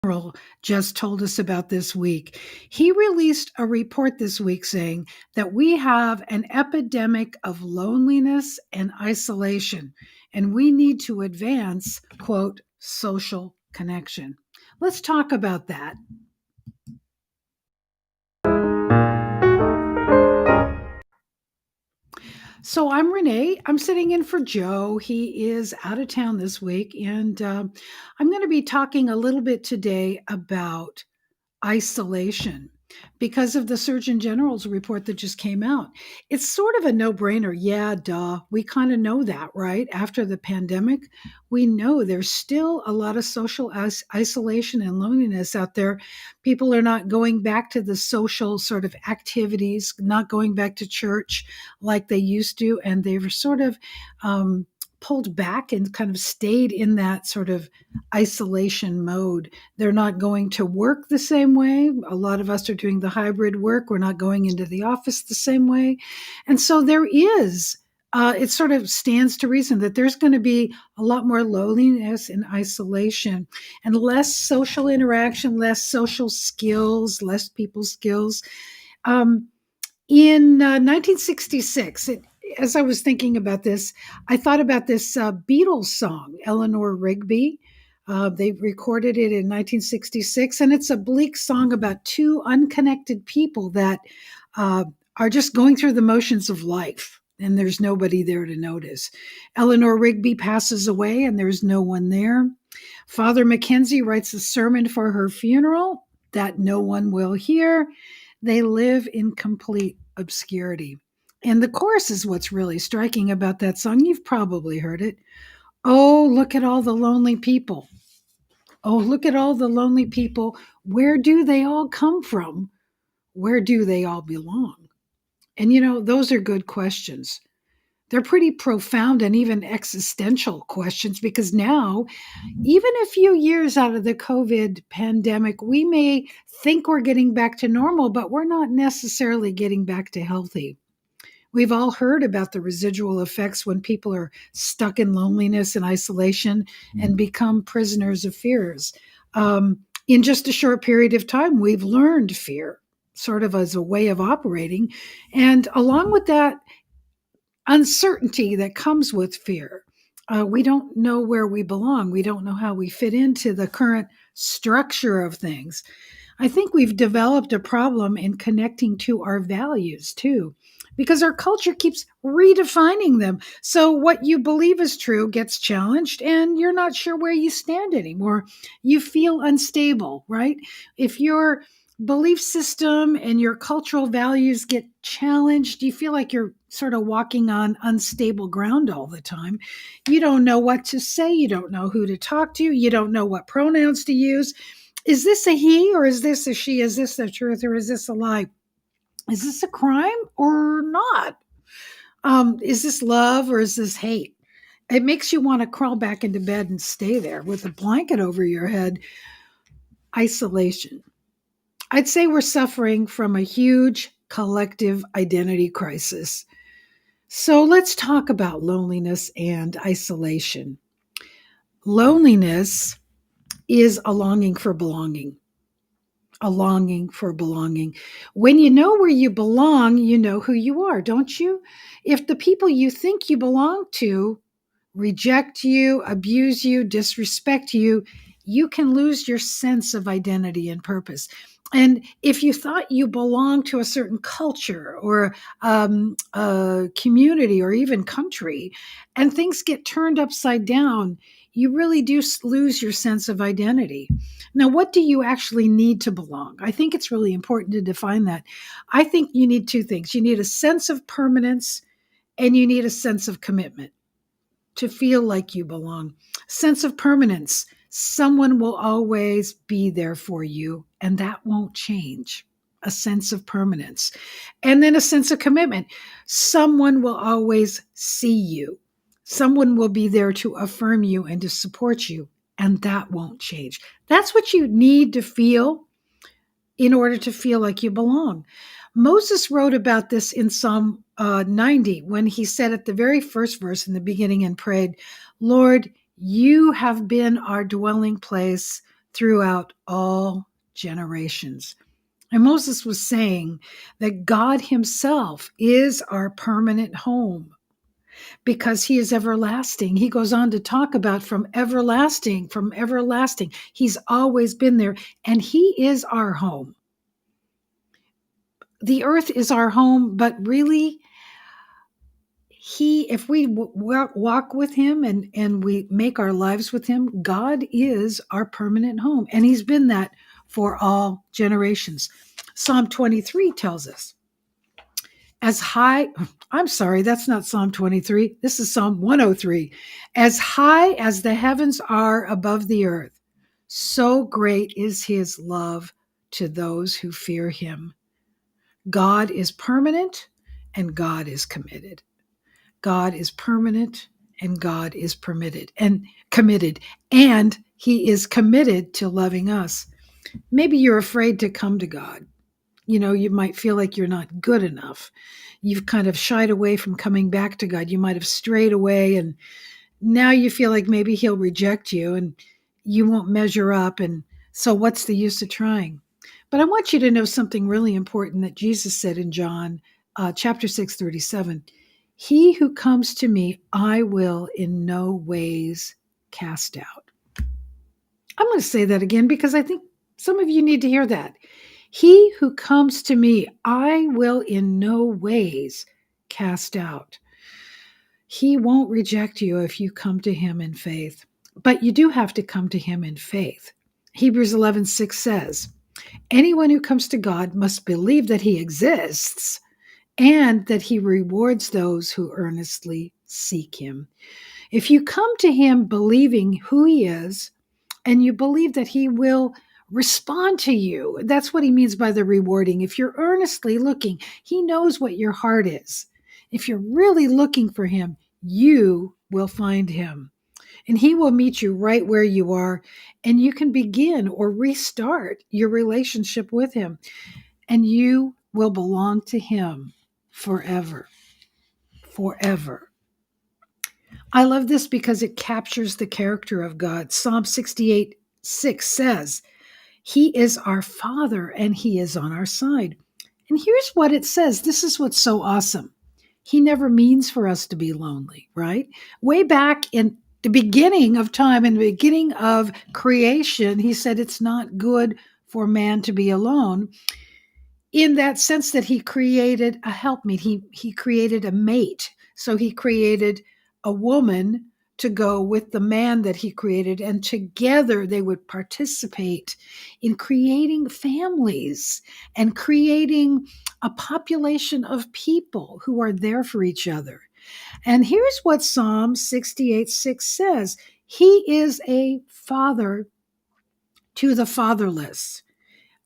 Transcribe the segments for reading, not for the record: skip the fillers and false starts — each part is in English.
General just told us about this week. He released a report this week saying that we have an epidemic of loneliness and isolation, and we need to advance, quote, social connection. Let's talk about that. So I'm Renee. I'm sitting in for Joe. He is out of town this week, and I'm going to be talking a little bit today about isolation because of the Surgeon General's report that just came out. It's sort of a no-brainer. Yeah, duh. We kind of know that, right? After the pandemic, we know there's still a lot of social isolation and loneliness out there. People are not going back to the social sort of activities, not going back to church like they used to, and they've sort of pulled back and kind of stayed in that sort of isolation mode. They're not going to work the same way. A lot of us are doing the hybrid work. We're not going into the office the same way. And so there is, it sort of stands to reason that there's going to be a lot more loneliness and isolation and less social interaction, less social skills, less people skills. In 1966, as I was thinking about this, I thought about this Beatles song, Eleanor Rigby. They recorded it in 1966, and it's a bleak song about two unconnected people that are just going through the motions of life, and there's nobody there to notice. Eleanor Rigby passes away, and there's no one there. Father Mackenzie writes a sermon for her funeral that no one will hear. They live in complete obscurity. And the chorus is what's really striking about that song. You've probably heard it. Oh, look at all the lonely people. Oh, look at all the lonely people. Where do they all come from? Where do they all belong? And those are good questions. They're pretty profound and even existential questions because now, even a few years out of the COVID pandemic, we may think we're getting back to normal, but we're not necessarily getting back to healthy. We've all heard about the residual effects when people are stuck in loneliness and isolation and become prisoners of fears. In just a short period of time, we've learned fear sort of as a way of operating. And along with that, uncertainty that comes with fear. We don't know where we belong. We don't know how we fit into the current structure of things. I think we've developed a problem in connecting to our values too, because our culture keeps redefining them. So what you believe is true gets challenged and you're not sure where you stand anymore. You feel unstable, right? If your belief system and your cultural values get challenged, you feel like you're sort of walking on unstable ground all the time. You don't know what to say. You don't know who to talk to. You don't know what pronouns to use. Is this a he or is this a she? Is this the truth or is this a lie? Is this a crime or not? Is this love or is this hate? It makes you want to crawl back into bed and stay there with a blanket over your head. Isolation. I'd say we're suffering from a huge collective identity crisis. So let's talk about loneliness and isolation. Loneliness is a longing for belonging. A longing for belonging. When you know where you belong, you know who you are, don't you? If the people you think you belong to reject you, abuse you, disrespect you, you can lose your sense of identity and purpose. And if you thought you belonged to a certain culture or a community or even country, and things get turned upside down, you really do lose your sense of identity. Now, what do you actually need to belong? I think it's really important to define that. I think you need two things. You need a sense of permanence and you need a sense of commitment to feel like you belong. Sense of permanence. Someone will always be there for you, and that won't change. A sense of permanence. And then a sense of commitment. Someone will always see you. Someone will be there to affirm you and to support you, and that won't change. That's what you need to feel in order to feel like you belong. Moses wrote about this in Psalm 90 when he said at the very first verse in the beginning and prayed, Lord, you have been our dwelling place throughout all generations. And Moses was saying that God himself is our permanent home because he is everlasting. He goes on to talk about from everlasting, from everlasting. He's always been there, and he is our home. The earth is our home, but really, if we walk with him and we make our lives with him, God is our permanent home, and he's been that for all generations. Psalm 23 tells us, as high, I'm sorry, that's not Psalm 23. This is Psalm 103. As high as the heavens are above the earth, so great is his love to those who fear him. God is permanent and God is committed. God is permanent and God is permitted and committed, and he is committed to loving us. Maybe you're afraid to come to God. You might feel like you're not good enough. You've kind of shied away from coming back to God. You might have strayed away, and now you feel like maybe he'll reject you and you won't measure up. And so what's the use of trying? But I want you to know something really important that Jesus said in John chapter 6:37. He who comes to me, I will in no ways cast out. I'm going to say that again because I think some of you need to hear that. He who comes to me, I will in no ways cast out. He won't reject you if you come to him in faith, but you do have to come to him in faith. Hebrews 11:6 says, anyone who comes to God must believe that he exists and that he rewards those who earnestly seek him. If you come to him believing who he is, and you believe that he will respond to you. That's what he means by the rewarding. If you're earnestly looking, he knows what your heart is. If you're really looking for him, you will find him. And he will meet you right where you are, and you can begin or restart your relationship with him, and you will belong to him forever. Forever. I love this because it captures the character of God. Psalm 68:6 says, he is our Father and he is on our side. And here's what it says. This is what's so awesome. He never means for us to be lonely, right? Way back in the beginning of time, in the beginning of creation, he said it's not good for man to be alone, in that sense that he created a helpmeet. He created a mate. So he created a woman to go with the man that he created, and together they would participate in creating families and creating a population of people who are there for each other. And here's what Psalm 68:6 says. He is a father to the fatherless.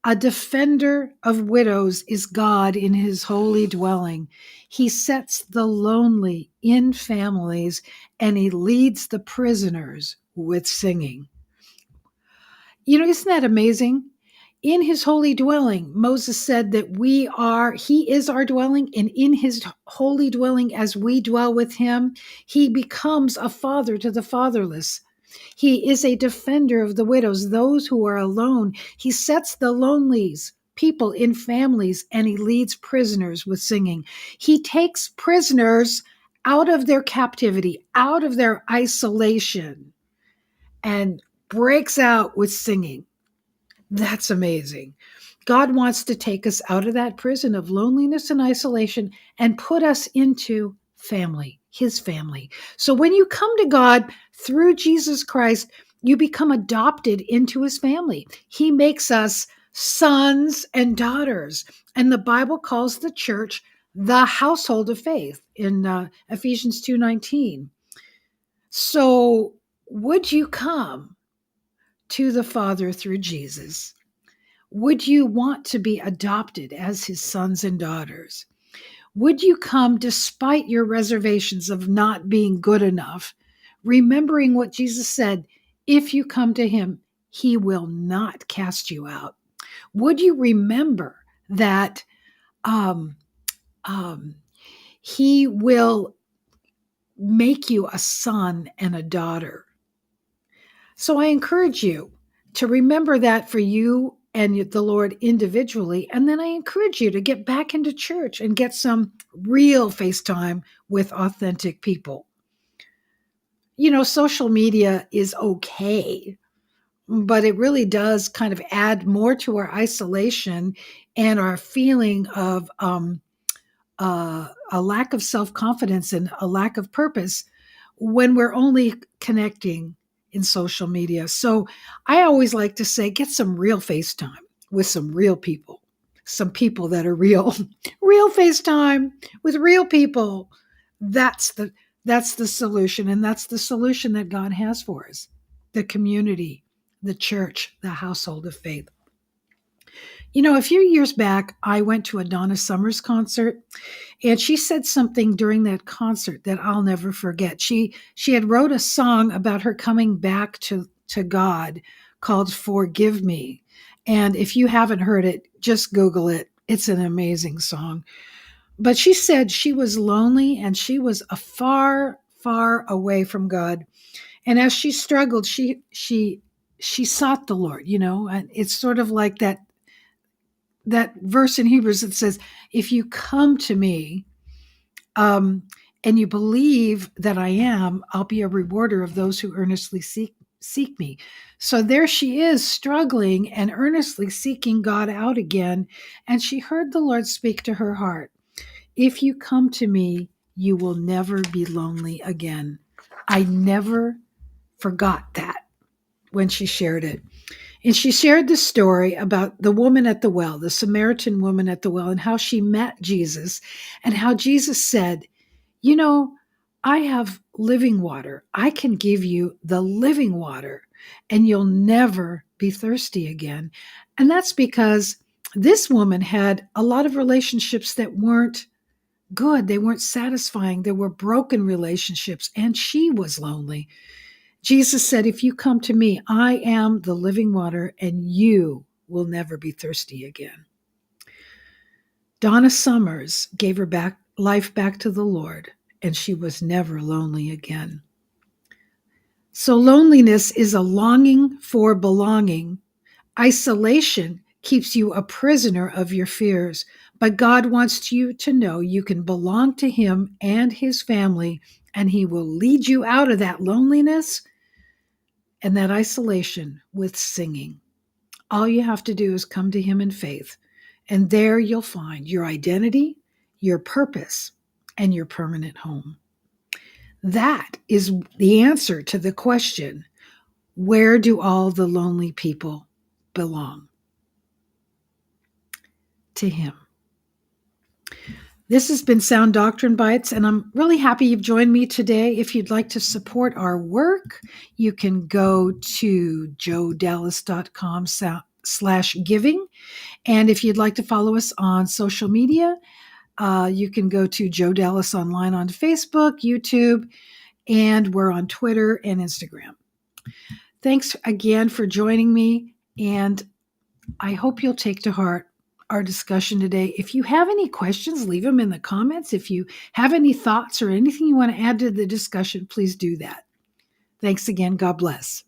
A defender of widows is God in his holy dwelling. He sets the lonely in families, and he leads the prisoners with singing. Isn't that amazing? In his holy dwelling, Moses said that he is our dwelling, and in his holy dwelling, as we dwell with him, he becomes a father to the fatherless. He is a defender of the widows, those who are alone. He sets the lonely people in families, and he leads prisoners with singing. He takes prisoners out of their captivity, out of their isolation, and breaks out with singing. That's amazing. God wants to take us out of that prison of loneliness and isolation and put us into family, his family. So when you come to God through Jesus Christ, you become adopted into his family. He makes us sons and daughters. And the Bible calls the church the household of faith in Ephesians 2:19. So would you come to the Father through Jesus? Would you want to be adopted as his sons and daughters? Would you come despite your reservations of not being good enough, remembering what Jesus said, if you come to him, he will not cast you out? Would you remember that um, um, he will make you a son and a daughter? So I encourage you to remember that for you and the Lord individually. And then I encourage you to get back into church and get some real FaceTime with authentic people. Social media is okay, but it really does kind of add more to our isolation and our feeling of a lack of self-confidence and a lack of purpose when we're only connecting in social media. So I always like to say, get some real FaceTime with some real people, some people that are real, real FaceTime with real people. That's the solution. And that's the solution that God has for us. The community, the church, the household of faith. A few years back, I went to a Donna Summers concert, and she said something during that concert that I'll never forget. She had wrote a song about her coming back to God called Forgive Me. And if you haven't heard it, just Google it. It's an amazing song. But she said she was lonely and she was a far, far away from God. And as she struggled, she sought the Lord, and it's sort of like that verse in Hebrews that says, if you come to me, and you believe that I am, I'll be a rewarder of those who earnestly seek me. So there she is, struggling and earnestly seeking God out again. And she heard the Lord speak to her heart. If you come to me, you will never be lonely again. I never forgot that when she shared it. And she shared the story about the woman at the well, the Samaritan woman at the well, and how she met Jesus and how Jesus said, I have living water. I can give you the living water and you'll never be thirsty again. And that's because this woman had a lot of relationships that weren't good. They weren't satisfying. There were broken relationships and she was lonely. Jesus said, if you come to me, I am the living water and you will never be thirsty again. Donna Summers gave her life back to the Lord, and she was never lonely again. So loneliness is a longing for belonging. Isolation keeps you a prisoner of your fears, but God wants you to know you can belong to Him and His family, and He will lead you out of that loneliness and that isolation with singing. All you have to do is come to Him in faith, and there you'll find your identity, your purpose, and your permanent home. That is the answer to the question, where do all the lonely people belong? To Him. This has been Sound Doctrine Bites, and I'm really happy you've joined me today. If you'd like to support our work, you can go to joedallas.com/giving. And if you'd like to follow us on social media, you can go to Joe Dallas Online on Facebook, YouTube, and we're on Twitter and Instagram. Thanks again for joining me, and I hope you'll take to heart our discussion today. If you have any questions, leave them in the comments. If you have any thoughts or anything you want to add to the discussion, please do that. Thanks again. God bless.